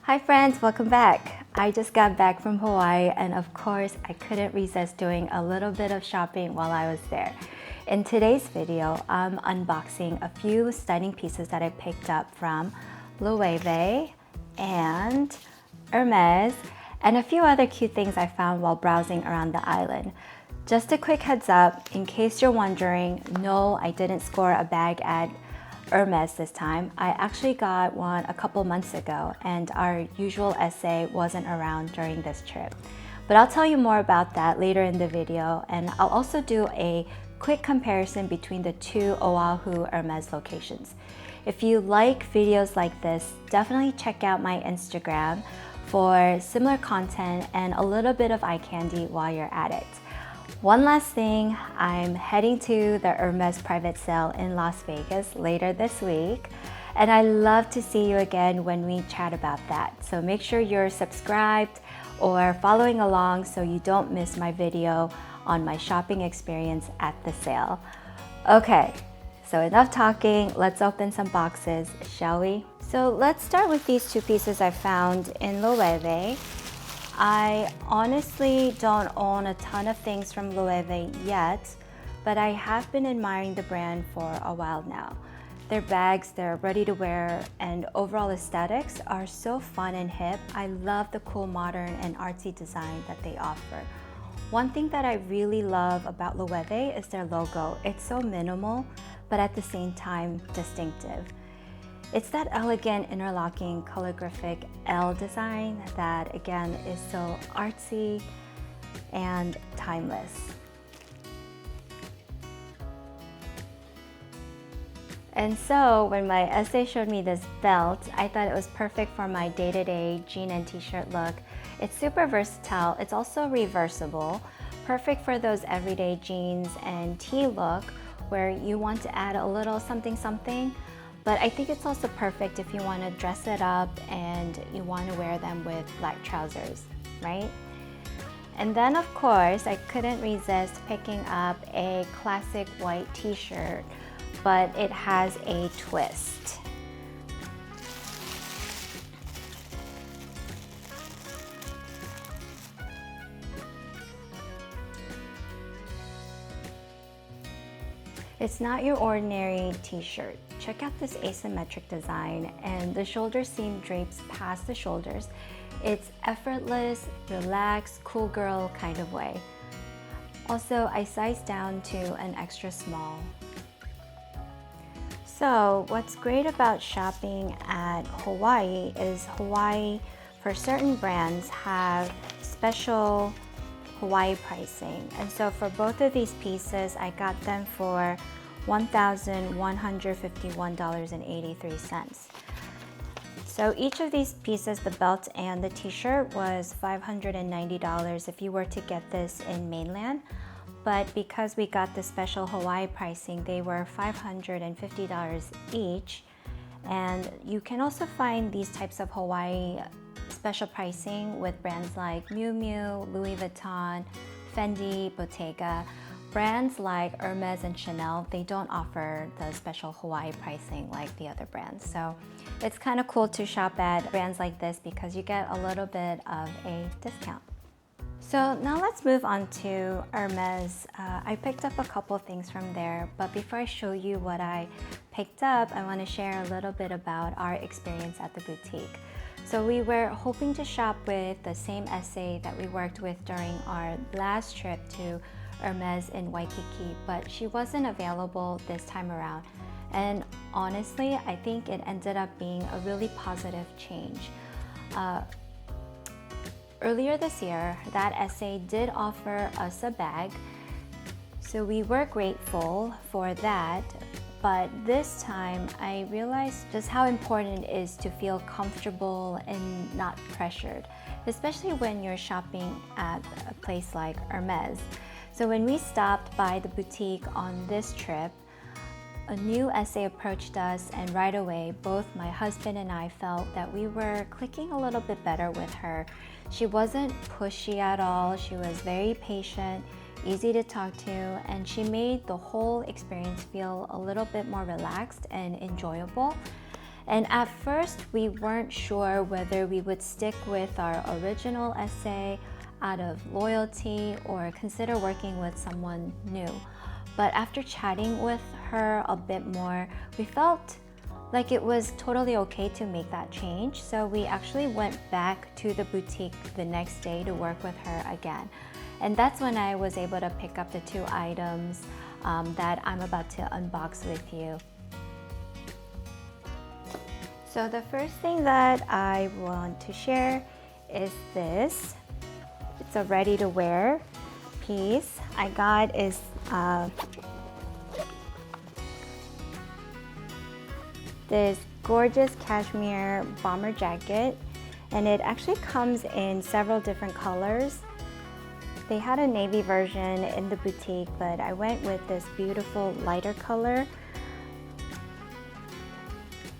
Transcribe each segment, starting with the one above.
Hi friends, welcome back. I just got back from Hawaii and of course I couldn't resist doing a little bit of shopping while I was there. In today's video, I'm unboxing a few stunning pieces that I picked up from Loewe and Hermes and a few other cute things I found while browsing around the island. Just a quick heads up, in case you're wondering, no, I didn't score a bag at Hermes this time. I actually got one a couple months ago and our usual essay wasn't around during this trip. But I'll tell you more about that later in the video, and I'll also do a quick comparison between the two Oahu Hermes locations. If you like videos like this, definitely check out my Instagram for similar content and a little bit of eye candy while you're at it. One last thing, I'm heading to the Hermes private sale in Las Vegas later this week, and I love to see you again when we chat about that. So make sure you're subscribed or following along so you don't miss my video on my shopping experience at the sale. Okay, so enough talking, let's open some boxes, shall we? So let's start with these two pieces I found in Loewe. I honestly don't own a ton of things from Loewe yet, but I have been admiring the brand for a while now. Their bags, they're ready to wear, and overall aesthetics are so fun and hip. I love the cool modern and artsy design that they offer. One thing that I really love about Loewe is their logo. It's so minimal, but at the same time distinctive. It's that elegant interlocking calligraphic L design that again is so artsy and timeless. And so when my essay showed me this belt, I thought it was perfect for my day-to-day jean and t-shirt look. It's super versatile, it's also reversible, perfect for those everyday jeans and tee look where you want to add a little something. But I think it's also perfect if you want to dress it up and you want to wear them with black trousers, right? And then of course, I couldn't resist picking up a classic white t-shirt, but it has a twist. It's not your ordinary t-shirt. Check out this asymmetric design, and the shoulder seam drapes past the shoulders. It's effortless, relaxed, cool girl kind of way. Also, I sized down to an extra small. So what's great about shopping at Hawaii is Hawaii, for certain brands, have special Hawaii pricing. And so for both of these pieces, I got them for $1,151.83. So each of these pieces, the belt and the t-shirt, was $590 if you were to get this in mainland. But because we got the special Hawaii pricing, they were $550 each. And you can also find these types of Hawaii special pricing with brands like Miu Miu, Louis Vuitton, Fendi, Bottega. Brands like Hermes and Chanel, they don't offer the special Hawaii pricing like the other brands. So it's kind of cool to shop at brands like this because you get a little bit of a discount. So now let's move on to Hermes. I picked up a couple things from there, but before I show you what I picked up, I want to share a little bit about our experience at the boutique. So we were hoping to shop with the same essay that we worked with during our last trip to Hermes in Waikiki, but she wasn't available this time around. And honestly, I think it ended up being a really positive change. Earlier this year, that essay did offer us a bag, so we were grateful for that. But this time, I realized just how important it is to feel comfortable and not pressured, especially when you're shopping at a place like Hermes. So when we stopped by the boutique on this trip, a new essay approached us, and right away, both my husband and I felt that we were clicking a little bit better with her. She wasn't pushy at all. She was very patient, easy to talk to, and she made the whole experience feel a little bit more relaxed and enjoyable. And at first, we weren't sure whether we would stick with our original essay out of loyalty or consider working with someone new. But after chatting with her a bit more, we felt like it was totally okay to make that change. So we actually went back to the boutique the next day to work with her again. And that's when I was able to pick up the 2 items that I'm about to unbox with you. So the first thing that I want to share is this. It's a ready-to-wear piece. I got is this gorgeous cashmere bomber jacket, and it actually comes in several different colors. They had a navy version in the boutique, but I went with this beautiful lighter color.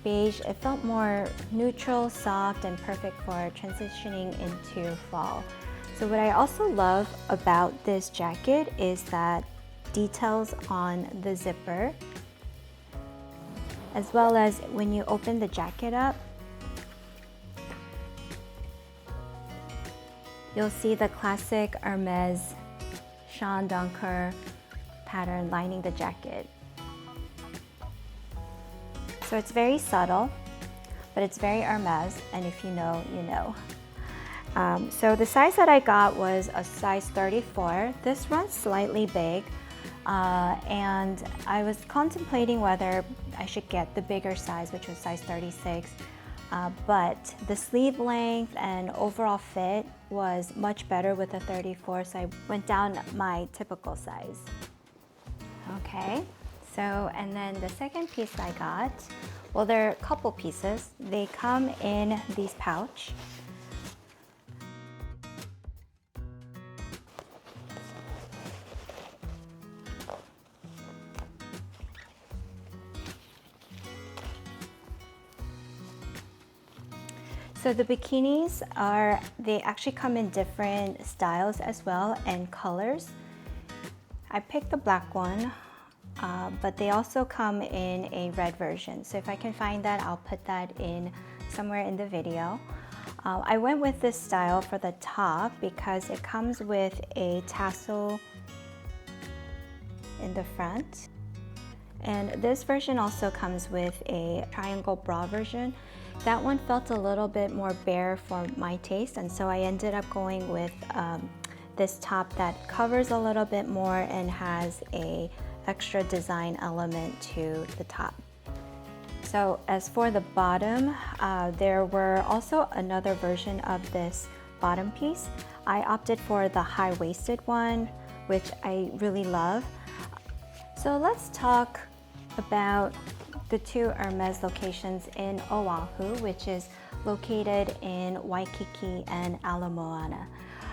Beige. It felt more neutral, soft, and perfect for transitioning into fall. So what I also love about this jacket is that details on the zipper, as well as when you open the jacket up, you'll see the classic Hermes Sean Dunker pattern lining the jacket. So it's very subtle, but it's very Hermes, and if you know, you know. So the size that I got was a size 34. This runs slightly big, and I was contemplating whether I should get the bigger size, which was size 36, but the sleeve length and overall fit was much better with a 34, so I went down my typical size. Okay. So, and then the second piece I got, well, there are a couple pieces. They come in these pouch. So the bikinis they actually come in different styles as well and colors. I picked the black one. But they also come in a red version. So if I can find that, I'll put that in somewhere in the video. I went with this style for the top because it comes with a tassel in the front. And this version also comes with a triangle bra version. That one felt a little bit more bare for my taste, and so I ended up going with this top that covers a little bit more and has a extra design element to the top. So as for the bottom, there were also another version of this bottom piece. I opted for the high-waisted one, which I really love. So let's talk about the 2 Hermes locations in Oahu, which is located in Waikiki and Ala Moana.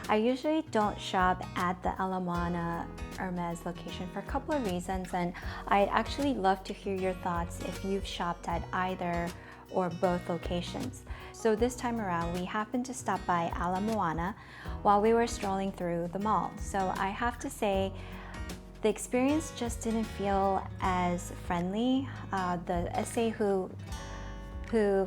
I usually don't shop at the Ala Moana Hermes location for a couple of reasons, and I'd actually love to hear your thoughts if you've shopped at either or both locations. So this time around, we happened to stop by Ala Moana while we were strolling through the mall. So I have to say, the experience just didn't feel as friendly. The SA who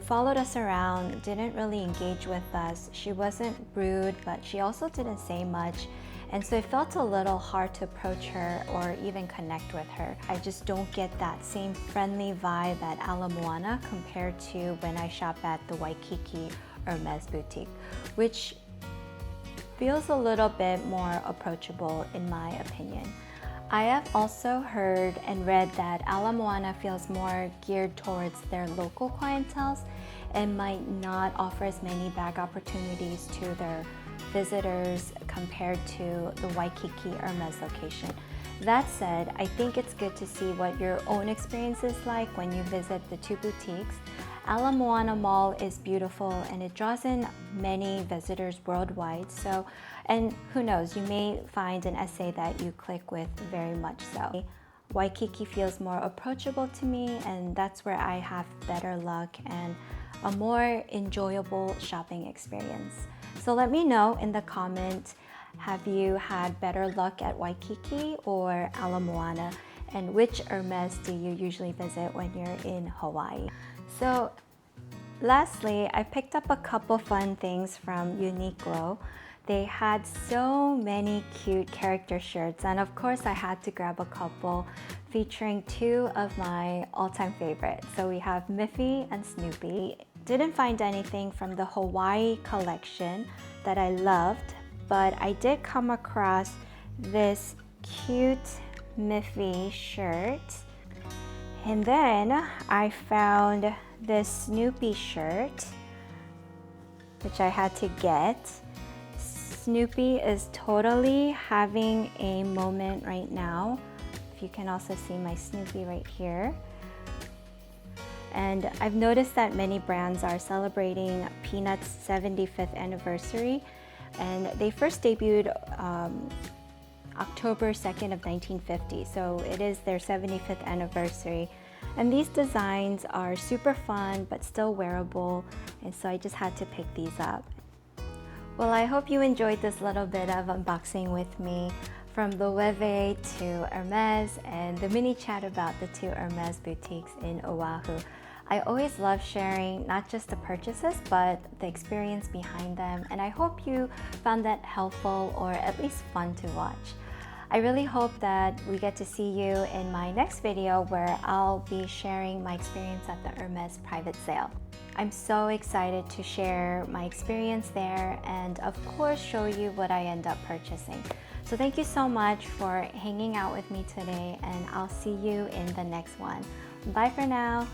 followed us around didn't really engage with us. She wasn't rude, but she also didn't say much. And so it felt a little hard to approach her or even connect with her. I just don't get that same friendly vibe at Ala Moana compared to when I shop at the Waikiki Hermes boutique, which feels a little bit more approachable in my opinion. I have also heard and read that Ala Moana feels more geared towards their local clientele and might not offer as many bag opportunities to their visitors compared to the Waikiki Hermes location. That said, I think it's good to see what your own experience is like when you visit the 2 boutiques. Ala Moana Mall is beautiful and it draws in many visitors worldwide. So, and who knows, you may find an essay that you click with very much so. Waikiki feels more approachable to me, and that's where I have better luck and a more enjoyable shopping experience. So let me know in the comments, have you had better luck at Waikiki or Ala Moana? And which Hermes do you usually visit when you're in Hawaii? So Lastly, I picked up a couple fun things from Uniqlo. They had so many cute character shirts, and of course I had to grab a couple featuring two of my all-time favorites. So we have Miffy and Snoopy. Didn't find anything from the Hawaii collection that I loved, but I did come across this cute Miffy shirt. And then I found this Snoopy shirt, which I had to get. Snoopy is totally having a moment right now. If you can also see my Snoopy right here. And I've noticed that many brands are celebrating Peanuts' 75th anniversary, and they first debuted October 2nd of 1950, so it is their 75th anniversary. And these designs are super fun but still wearable, and so I just had to pick these up. Well, I hope you enjoyed this little bit of unboxing with me from Loewe to Hermes and the mini chat about the two Hermes boutiques in Oahu. I always love sharing not just the purchases but the experience behind them, and I hope you found that helpful or at least fun to watch. I really hope that we get to see you in my next video where I'll be sharing my experience at the Hermes private sale. I'm so excited to share my experience there and of course show you what I end up purchasing. So thank you so much for hanging out with me today, and I'll see you in the next one. Bye for now.